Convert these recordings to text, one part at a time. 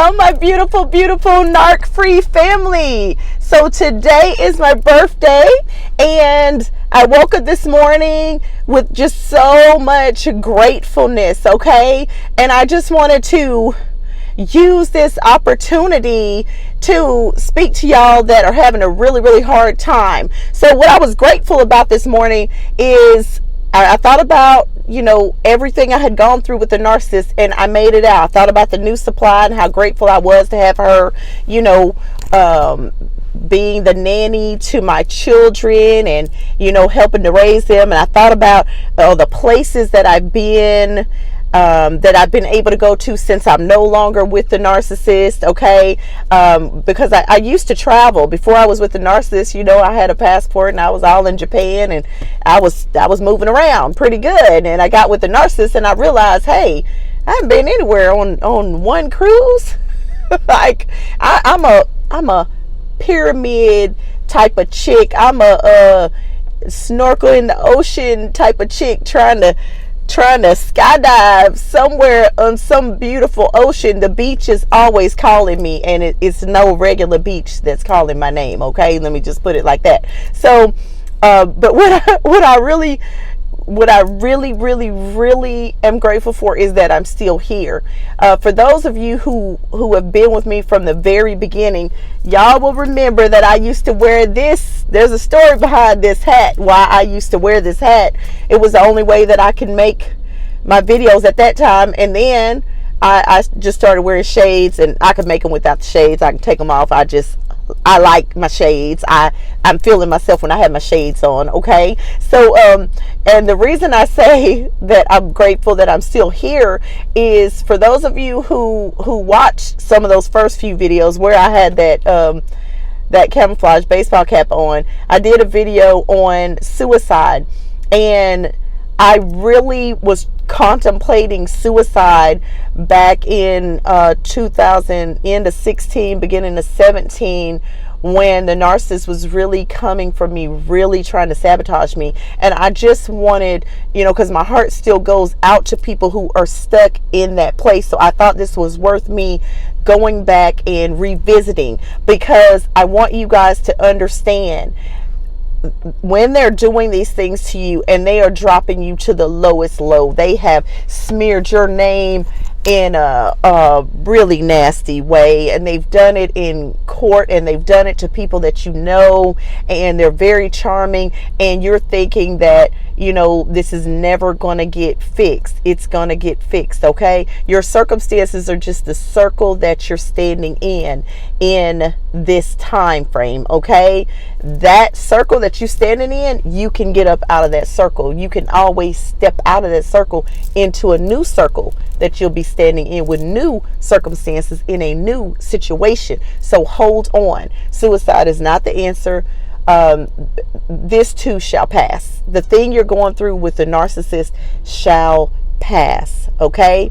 Hello, my beautiful, beautiful narc-free family. So today is my birthday, and I woke up this morning with just so much gratefulness, okay? And I just wanted to use this opportunity to speak to y'all that are having a really, really hard time. So what I was grateful about this morning is I thought about, everything I had gone through with the narcissist, and I made it out. I thought about the new supply and how grateful I was to have her, being the nanny to my children and, helping to raise them. And I thought about the places that I've been, that I've been able to go to since I'm no longer with the narcissist, okay? Because I used to travel. Before I was with the narcissist, I had a passport and I was all in Japan, and I was moving around pretty good. And I got with the narcissist and I realized, hey, I haven't been anywhere on one cruise. Like I'm a pyramid type of chick. I'm a snorkel in the ocean type of chick trying to skydive somewhere on some beautiful ocean. The beach is always calling me, and it's no regular beach that's calling my name, okay? Let me just put it like that. So but what I really am grateful for is that I'm still here. For those of you who have been with me from the very beginning, y'all will remember that I used to wear this. There's a story behind this hat, why I used to wear this hat. It was the only way that I could make my videos at that time. And then I just started wearing shades, and I could make them without the shades. I can take them off. I like my shades. I'm feeling myself when I have my shades on, okay? So and the reason I say that I'm grateful that I'm still here is for those of you who watched some of those first few videos where I had that camouflage baseball cap on. I did a video on suicide, and I really was contemplating suicide back in 2000, end of 16, beginning of 17, when the narcissist was really coming for me, really trying to sabotage me. And I just wanted, because my heart still goes out to people who are stuck in that place. So I thought this was worth me going back and revisiting, because I want you guys to understand, when they're doing these things to you and they are dropping you to the lowest low, they have smeared your name in a really nasty way, and they've done it in court, and they've done it to people that and they're very charming, and you're thinking that this is never going to get fixed. It's going to get fixed, okay? Your circumstances are just the circle that you're standing in this time frame, okay? That circle that you're standing in, you can get up out of that circle. You can always step out of that circle into a new circle that you'll be standing in with new circumstances in a new situation. So hold on. Suicide is not the answer. This too shall pass. The thing you're going through with the narcissist shall pass, okay?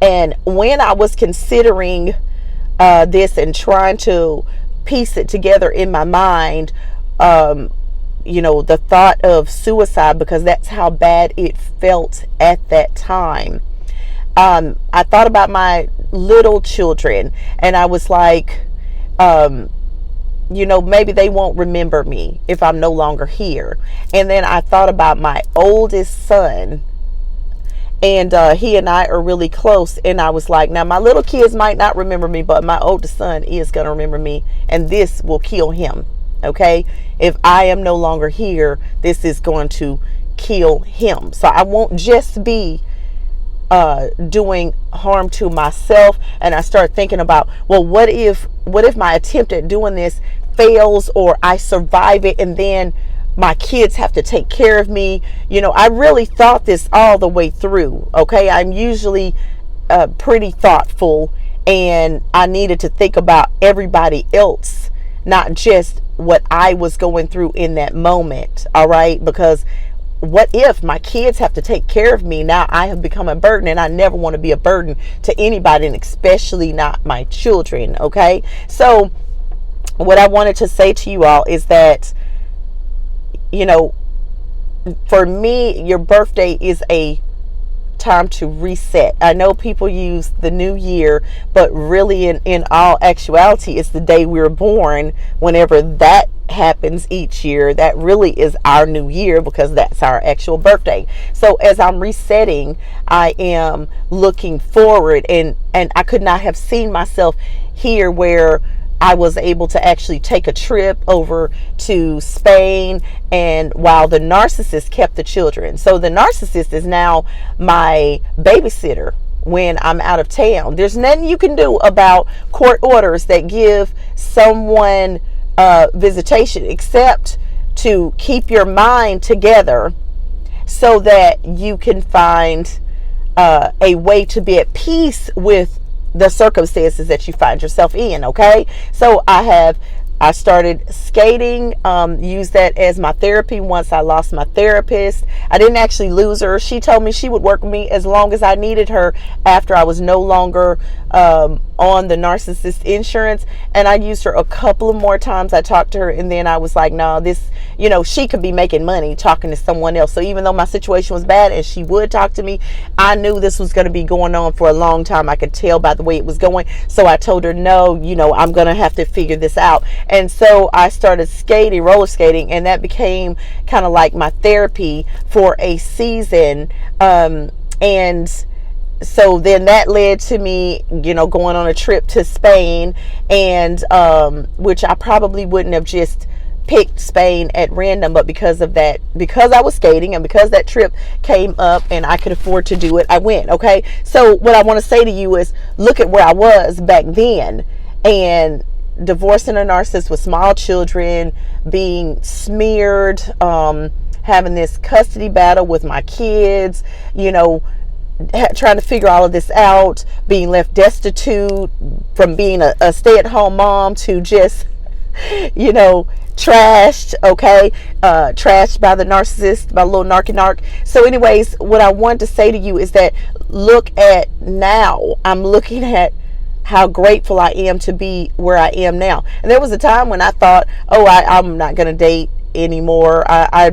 And when I was considering this and trying to piece it together in my mind, the thought of suicide, because that's how bad it felt at that time, I thought about my little children, and I was like, maybe they won't remember me if I'm no longer here. And then I thought about my oldest son, and he and I are really close. And I was like, now my little kids might not remember me, but my oldest son is going to remember me, and this will kill him, okay? If I am no longer here, this is going to kill him. So I won't just be doing harm to myself. And I start thinking about, well, what if my attempt at doing this fails, or I survive it, and then my kids have to take care of me? I really thought this all the way through, okay? I'm usually pretty thoughtful, and I needed to think about everybody else, not just what I was going through in that moment, all right? Because what if my kids have to take care of me? Now I have become a burden, and I never want to be a burden to anybody, and especially not my children, okay? So what I wanted to say to you all is that, for me, your birthday is a time to reset. I know people use the new year, but really in all actuality, it's the day we were born. Whenever that happens each year, that really is our new year, because that's our actual birthday. So as I'm resetting, I am looking forward, and I could not have seen myself here, where I was able to actually take a trip over to Spain, and while the narcissist kept the children. So the narcissist is now my babysitter when I'm out of town. There's nothing you can do about court orders that give someone visitation, except to keep your mind together so that you can find a way to be at peace with the circumstances that you find yourself in. Okay, so I started skating, used that as my therapy once I lost my therapist. I didn't actually lose her. She told me she would work with me as long as I needed her after I was no longer on the narcissist insurance. And I used her a couple of more times. I talked to her, and then I was like, no, this, she could be making money talking to someone else. So even though my situation was bad and she would talk to me, I knew this was going to be going on for a long time. I could tell by the way it was going. So I told her, no, I'm going to have to figure this out. And so I started skating, roller skating, and that became kind of like my therapy for a season. And so then that led to me, going on a trip to Spain, and which I probably wouldn't have just picked Spain at random, but because of that, because I was skating and because that trip came up and I could afford to do it, I went. Okay, so what I want to say to you is, look at where I was back then, and divorcing a narcissist with small children, being smeared, having this custody battle with my kids, trying to figure all of this out, being left destitute, from being a stay-at-home mom to just, trashed, okay, trashed by the narcissist, by little narc. So anyways, what I want to say to you is that, look at now. I'm looking at how grateful I am to be where I am now. And there was a time when I thought, I'm not going to date anymore. I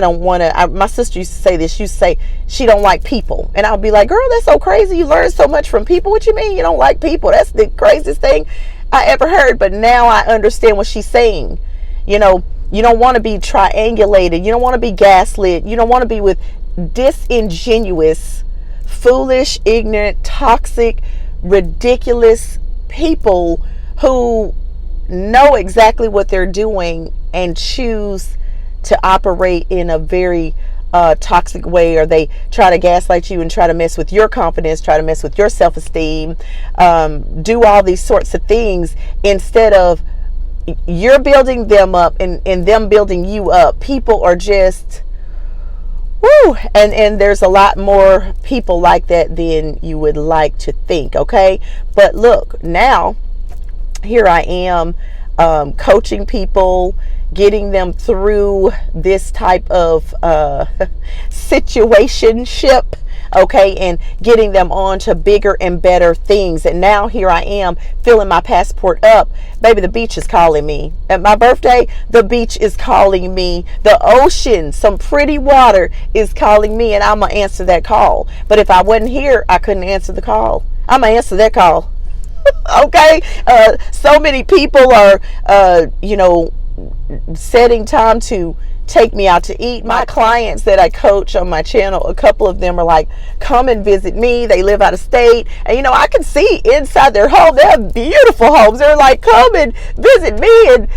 don't want to. My sister used to say this. She used to say she don't like people. And I'll be like, girl, that's so crazy. You learn so much from people. What you mean you don't like people? That's the craziest thing I ever heard. But now I understand what she's saying. You don't want to be triangulated. You don't want to be gaslit. You don't want to be with disingenuous, foolish, ignorant, toxic, ridiculous people who know exactly what they're doing and choose to operate in a very toxic way, or they try to gaslight you and try to mess with your confidence, try to mess with your self-esteem, do all these sorts of things instead of you're building them up and them building you up. People are just and there's a lot more people like that than you would like to think. Okay, but look, now here I am, coaching people, getting them through this type of situationship, okay, and getting them on to bigger and better things. And now here I am filling my passport up. Baby, the beach is calling me. At my birthday, the beach is calling me. The ocean, some pretty water is calling me, and I'm going to answer that call. But if I wasn't here, I couldn't answer the call. I'm going to answer that call. Okay, so many people are, setting time to take me out to eat. My clients that I coach on my channel, a couple of them are like, come and visit me. They live out of state, and I can see inside their home. They have beautiful homes. They're like, come and visit me, and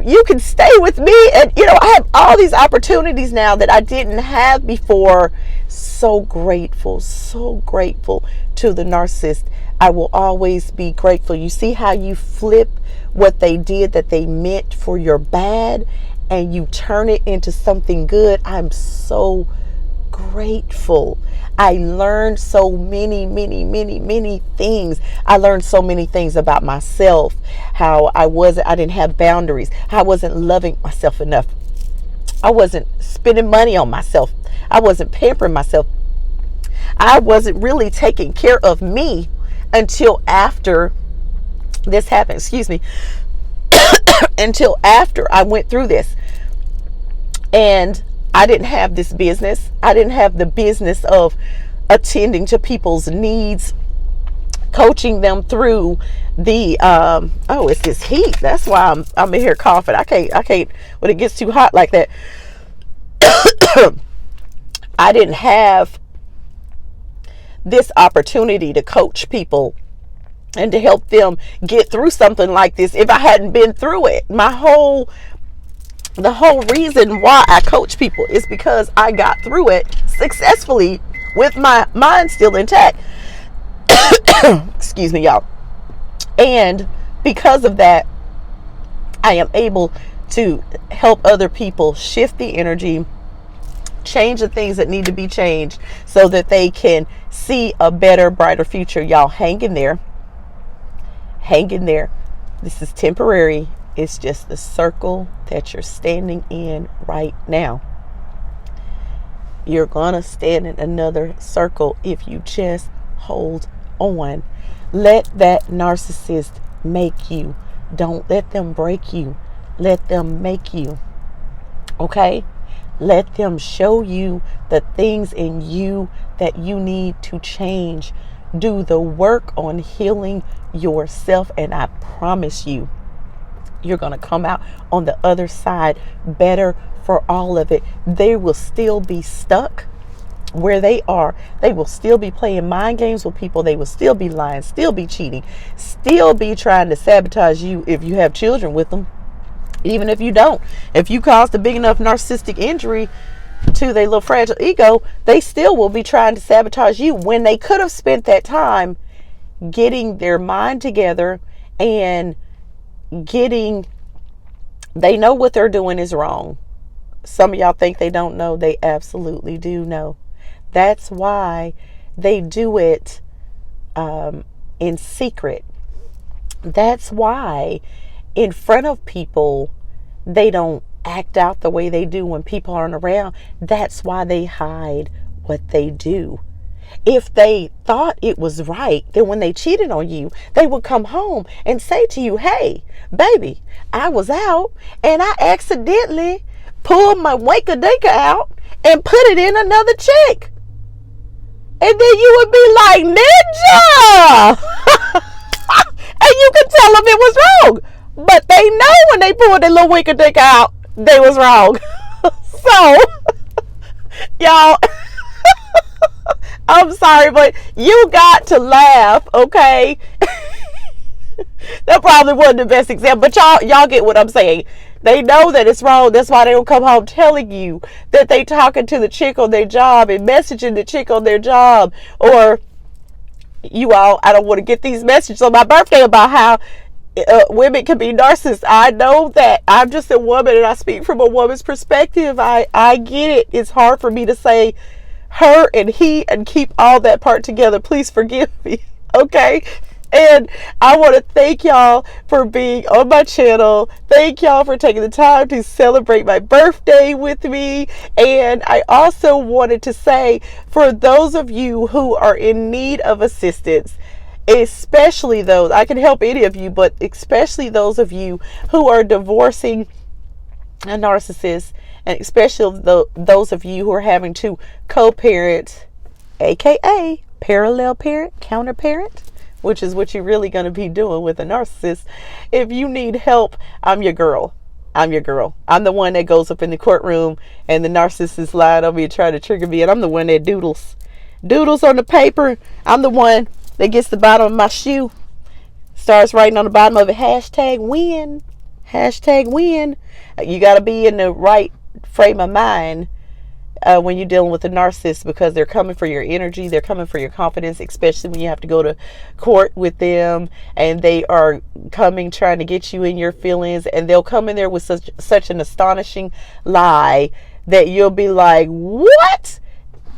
you can stay with me. And I have all these opportunities now that I didn't have before. So grateful to the narcissist. I will always be grateful. You see how you flip what they did that they meant for your bad, and you turn it into something good. I'm so grateful. I learned so many things. I learned so many things about myself, how I didn't have boundaries. I wasn't loving myself enough. I wasn't spending money on myself. I wasn't pampering myself. I wasn't really taking care of me until after this happened. Excuse me. Until after I went through this. And I didn't have this business. I didn't have the business of attending to people's needs, coaching them through the oh, it's this heat. That's why I'm in here coughing. I can't when it gets too hot like that. I didn't have this opportunity to coach people and to help them get through something like this if I hadn't been through it. The whole reason why I coach people is because I got through it successfully with my mind still intact. Excuse me, y'all. And because of that, I am able to help other people shift the energy, change the things that need to be changed so that they can see a better, brighter future. Y'all, hang in there. Hang in there. This is temporary. It's just the circle that you're standing in right now. You're gonna stand in another circle if you just hold on. Let that narcissist make you. Don't let them break you. Let them make you. Okay? Let them show you the things in you that you need to change. Do the work on healing yourself, and I promise you, you're going to come out on the other side better for all of it. They will still be stuck where they are. They will still be playing mind games with people. They will still be lying, still be cheating, still be trying to sabotage you if you have children with them. Even if you don't. If you caused a big enough narcissistic injury to their little fragile ego, they still will be trying to sabotage you when they could have spent that time getting their mind together and they know what they're doing is wrong. Some of y'all think they don't know. They absolutely do know. That's why they do it in secret. That's why in front of people they don't act out the way they do when people aren't around. That's why they hide what they do. If they thought it was right, then when they cheated on you, they would come home and say to you, hey, baby, I was out and I accidentally pulled my wanker-dinker out and put it in another chick. And then you would be like, ninja! And you could tell them it was wrong. But they know when they pulled their little wanker-dinker out, they was wrong. So, y'all, I'm sorry, but you got to laugh, okay? That probably wasn't the best example, but y'all get what I'm saying. They know that it's wrong. That's why they don't come home telling you that they talking to the chick on their job and messaging the chick on their job. Or, you all, I don't want to get these messages on my birthday about how women can be narcissists. I know that. I'm just a woman and I speak from a woman's perspective. I get it. It's hard for me to say her and he and keep all that part together. Please forgive me. Okay? And I want to thank y'all for being on my channel. Thank y'all for taking the time to celebrate my birthday with me. And I also wanted to say, for those of you who are in need of assistance, especially those, I can help any of you, but especially those of you who are divorcing a narcissist, and especially those of you who are having to co-parent, aka parallel parent, counter-parent, which is what you're really going to be doing with a narcissist. If you need help, I'm your girl. I'm your girl. I'm the one that goes up in the courtroom and the narcissist is lying on me and trying to trigger me, and I'm the one that doodles on the paper. I'm the one that gets the bottom of my shoe, starts writing on the bottom of it, #win, #win. You got to be in the right frame of mind when you're dealing with a narcissist, because they're coming for your energy, they're coming for your confidence, especially when you have to go to court with them and they are coming trying to get you in your feelings, and they'll come in there with such an astonishing lie that you'll be like, what?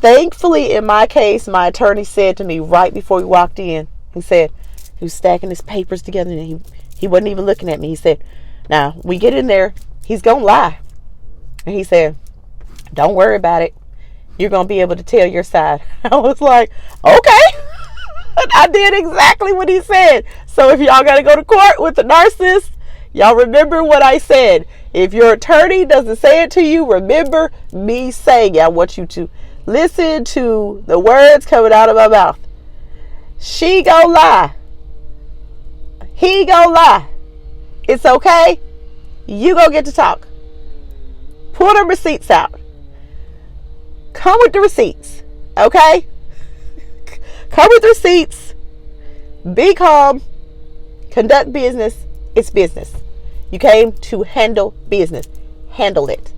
Thankfully, in my case, my attorney said to me right before we walked in, he said, he was stacking his papers together and he wasn't even looking at me. He said, now, we get in there, he's gonna lie. And he said, don't worry about it. You're going to be able to tell your side. I was like, okay. I did exactly what he said. So if y'all got to go to court with the narcissist, y'all remember what I said. If your attorney doesn't say it to you, remember me saying it. I want you to listen to the words coming out of my mouth. She gonna lie. He gonna lie. It's okay. You gonna get to talk. Pull the receipts out. Come with the receipts. Okay? Come with receipts. Be calm. Conduct business. It's business. You came to handle business. Handle it.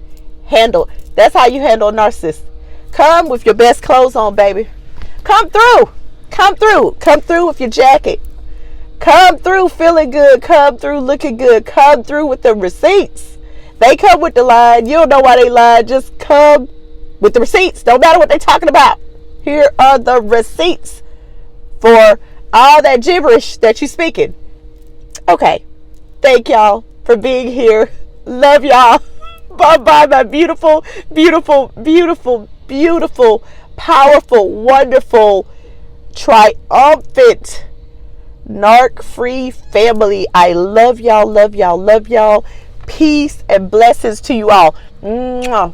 Handle. That's how you handle a narcissist. Come with your best clothes on, baby. Come through. Come through. Come through with your jacket. Come through feeling good. Come through looking good. Come through with the receipts. They come with the line. You don't know why they lied. Just come with the receipts. Don't matter what they're talking about. Here are the receipts for all that gibberish that you're speaking. Okay. Thank y'all for being here. Love y'all. Bye-bye, my beautiful, beautiful, beautiful, beautiful, powerful, wonderful, triumphant, narc-free family. I love y'all, love y'all, love y'all. Peace and blessings to you all. Mwah.